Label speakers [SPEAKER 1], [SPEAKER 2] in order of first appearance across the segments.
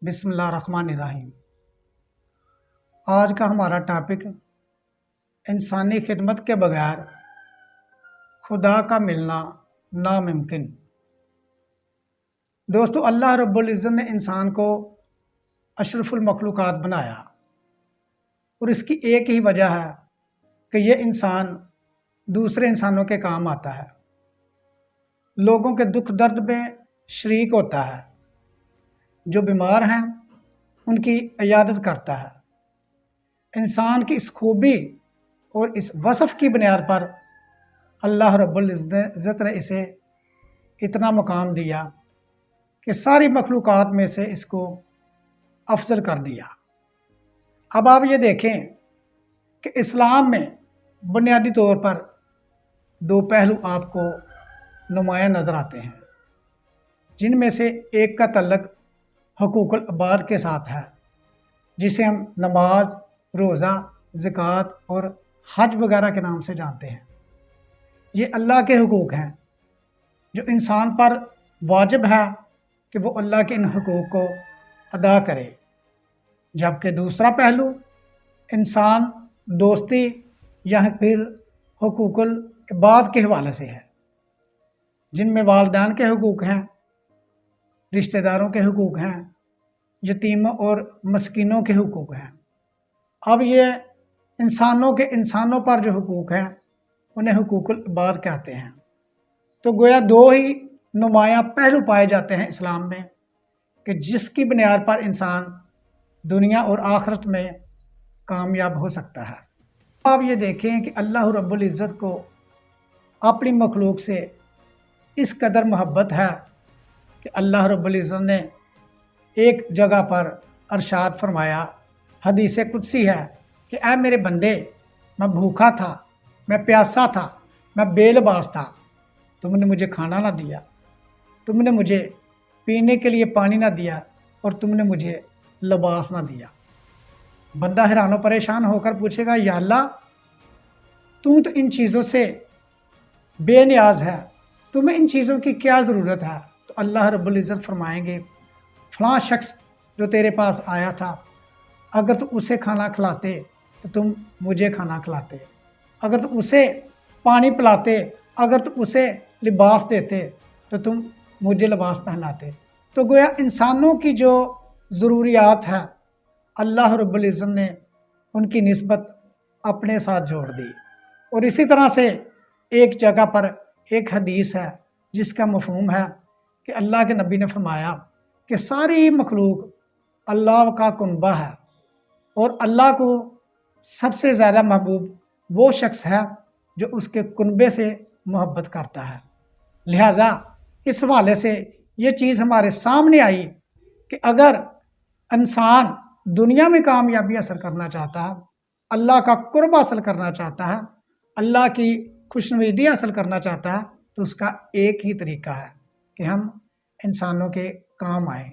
[SPEAKER 1] بسم اللہ الرحمن الرحیم۔ آج کا ہمارا ٹاپک انسانی خدمت کے بغیر خدا کا ملنا ناممکن۔ دوستو، اللہ رب العزت نے انسان کو اشرف المخلوقات بنایا اور اس کی ایک ہی وجہ ہے کہ یہ انسان دوسرے انسانوں کے کام آتا ہے، لوگوں کے دکھ درد میں شریک ہوتا ہے، جو بیمار ہیں ان کی عیادت کرتا ہے۔ انسان کی اس خوبی اور اس وصف کی بنیاد پر اللہ رب العزت نے اسے اتنا مقام دیا کہ ساری مخلوقات میں سے اس کو افضل کر دیا۔ اب آپ یہ دیکھیں کہ اسلام میں بنیادی طور پر دو پہلو آپ کو نمایاں نظر آتے ہیں، جن میں سے ایک کا تعلق حقوق العباد کے ساتھ ہے، جسے ہم نماز، روزہ، زکوٰۃ اور حج وغیرہ کے نام سے جانتے ہیں۔ یہ اللہ کے حقوق ہیں جو انسان پر واجب ہے کہ وہ اللہ کے ان حقوق کو ادا کرے، جبکہ دوسرا پہلو انسان دوستی یا پھر حقوق العباد کے حوالے سے ہے، جن میں والدین کے حقوق ہیں، رشتہ داروں کے حقوق ہیں، یتیموں اور مسکینوں کے حقوق ہیں۔ اب یہ انسانوں پر جو حقوق ہیں انہیں حقوق العباد کہتے ہیں۔ تو گویا دو ہی نمایاں پہلو پائے جاتے ہیں اسلام میں کہ جس کی بنیاد پر انسان دنیا اور آخرت میں کامیاب ہو سکتا ہے۔ آپ یہ دیکھیں کہ اللہ رب العزت کو اپنی مخلوق سے اس قدر محبت ہے کہ اللہ رب العزت نے ایک جگہ پر ارشاد فرمایا، حدیث قدسی ہے کہ اے میرے بندے، میں بھوکا تھا، میں پیاسا تھا، میں بے لباس تھا، تم نے مجھے کھانا نہ دیا، تم نے مجھے پینے کے لیے پانی نہ دیا اور تم نے مجھے لباس نہ دیا۔ بندہ حیران و پریشان ہو کر پوچھے گا، یا اللہ، تو ان چیزوں سے بے نیاز ہے، تمہیں ان چیزوں کی کیا ضرورت ہے؟ تو اللہ رب العزت فرمائیں گے، فلاں شخص جو تیرے پاس آیا تھا، اگر تو اسے کھانا کھلاتے تو تم مجھے کھانا کھلاتے، اگر تو اسے پانی پلاتے، اگر تو اسے لباس دیتے تو تم مجھے لباس پہناتے۔ تو گویا انسانوں کی جو ضروریات ہے اللہ رب العزت نے ان کی نسبت اپنے ساتھ جوڑ دی۔ اور اسی طرح سے ایک جگہ پر ایک حدیث ہے جس کا مفہوم ہے کہ اللہ کے نبی نے فرمایا کہ ساری مخلوق اللہ کا کنبہ ہے اور اللہ کو سب سے زیادہ محبوب وہ شخص ہے جو اس کے کنبے سے محبت کرتا ہے۔ لہٰذا اس حوالے سے یہ چیز ہمارے سامنے آئی کہ اگر انسان دنیا میں کامیابی حاصل کرنا چاہتا ہے، اللہ کا قرب حاصل کرنا چاہتا ہے، اللہ کی خوشنودی حاصل کرنا چاہتا ہے، تو اس کا ایک ہی طریقہ ہے کہ ہم انسانوں کے کام آئیں،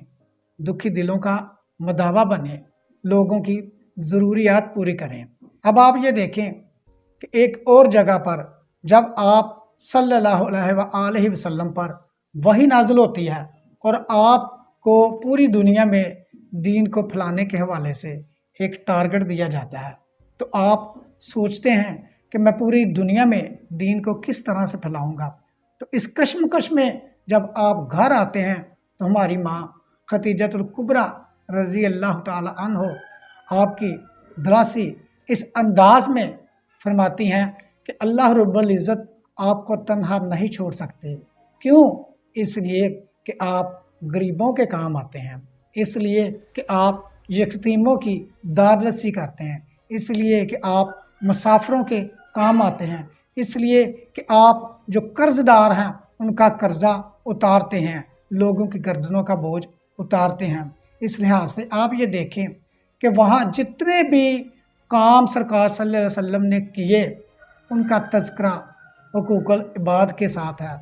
[SPEAKER 1] دکھی دلوں کا مداوا بنیں، لوگوں کی ضروریات پوری کریں۔ اب آپ یہ دیکھیں کہ ایک اور جگہ پر جب آپ صلی اللہ علیہ وآلہ وسلم پر وحی نازل ہوتی ہے اور آپ کو پوری دنیا میں دین کو پھیلانے کے حوالے سے ایک ٹارگٹ دیا جاتا ہے، تو آپ سوچتے ہیں کہ میں پوری دنیا میں دین کو کس طرح سے پھیلاؤں گا۔ تو اس کشمکش میں جب آپ گھر آتے ہیں تو ہماری ماں خدیجۃ الکبریٰ رضی اللہ تعالی عنہ آپ کی دلاسی اس انداز میں فرماتی ہیں کہ اللہ رب العزت آپ کو تنہا نہیں چھوڑ سکتے۔ کیوں؟ اس لیے کہ آپ غریبوں کے کام آتے ہیں، اس لیے کہ آپ یتیموں کی داد رسی کرتے ہیں، اس لیے کہ آپ مسافروں کے کام آتے ہیں، اس لیے کہ آپ جو قرض دار ہیں ان کا قرضہ اتارتے ہیں، لوگوں کی گردنوں کا بوجھ اتارتے ہیں۔ اس لحاظ سے آپ یہ دیکھیں کہ وہاں جتنے بھی کام سرکار صلی اللہ علیہ وسلم نے کیے ان کا تذکرہ حقوق العباد کے ساتھ ہے۔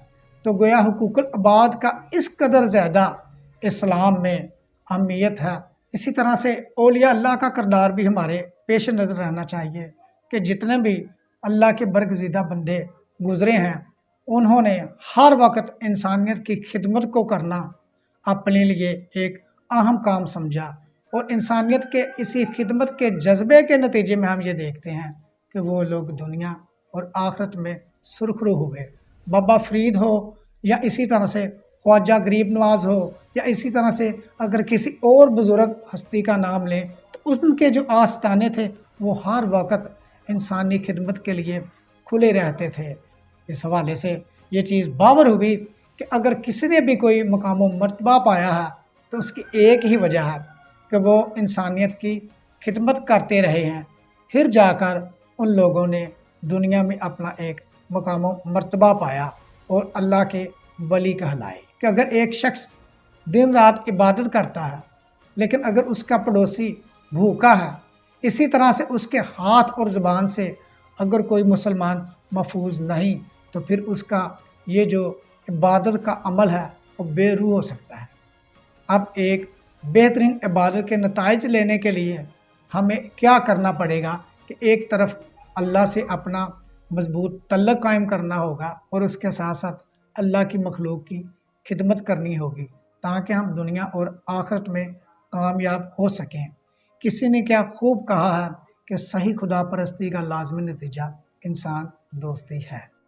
[SPEAKER 1] تو گویا حقوق العباد کا اس قدر زیادہ اسلام میں اہمیت ہے۔ اسی طرح سے اولیاء اللہ کا کردار بھی ہمارے پیش نظر رہنا چاہیے کہ جتنے بھی اللہ کے برگزیدہ بندے گزرے ہیں انہوں نے ہر وقت انسانیت کی خدمت کو کرنا اپنے لیے ایک اہم کام سمجھا، اور انسانیت کے اسی خدمت کے جذبے کے نتیجے میں ہم یہ دیکھتے ہیں کہ وہ لوگ دنیا اور آخرت میں سرخرو ہوئے۔ بابا فرید ہو یا اسی طرح سے خواجہ غریب نواز ہو یا اسی طرح سے اگر کسی اور بزرگ ہستی کا نام لیں تو ان کے جو آستانے تھے وہ ہر وقت انسانی خدمت کے لیے کھلے رہتے تھے۔ اس حوالے سے یہ چیز باور ہوئی کہ اگر کسی نے بھی کوئی مقام و مرتبہ پایا ہے تو اس کی ایک ہی وجہ ہے کہ وہ انسانیت کی خدمت کرتے رہے ہیں، پھر جا کر ان لوگوں نے دنیا میں اپنا ایک مقام و مرتبہ پایا اور اللہ کے ولی کہلائے۔ کہ اگر ایک شخص دن رات عبادت کرتا ہے لیکن اگر اس کا پڑوسی بھوکا ہے، اسی طرح سے اس کے ہاتھ اور زبان سے اگر کوئی مسلمان محفوظ نہیں تو پھر اس کا یہ جو عبادت کا عمل ہے وہ بے روح ہو سکتا ہے۔ اب ایک بہترین عبادت کے نتائج لینے کے لیے ہمیں کیا کرنا پڑے گا کہ ایک طرف اللہ سے اپنا مضبوط تعلق قائم کرنا ہوگا اور اس کے ساتھ ساتھ اللہ کی مخلوق کی خدمت کرنی ہوگی تاکہ ہم دنیا اور آخرت میں کامیاب ہو سکیں۔ کسی نے کیا خوب کہا ہے کہ صحیح خدا پرستی کا لازمی نتیجہ انسان دوستی ہے۔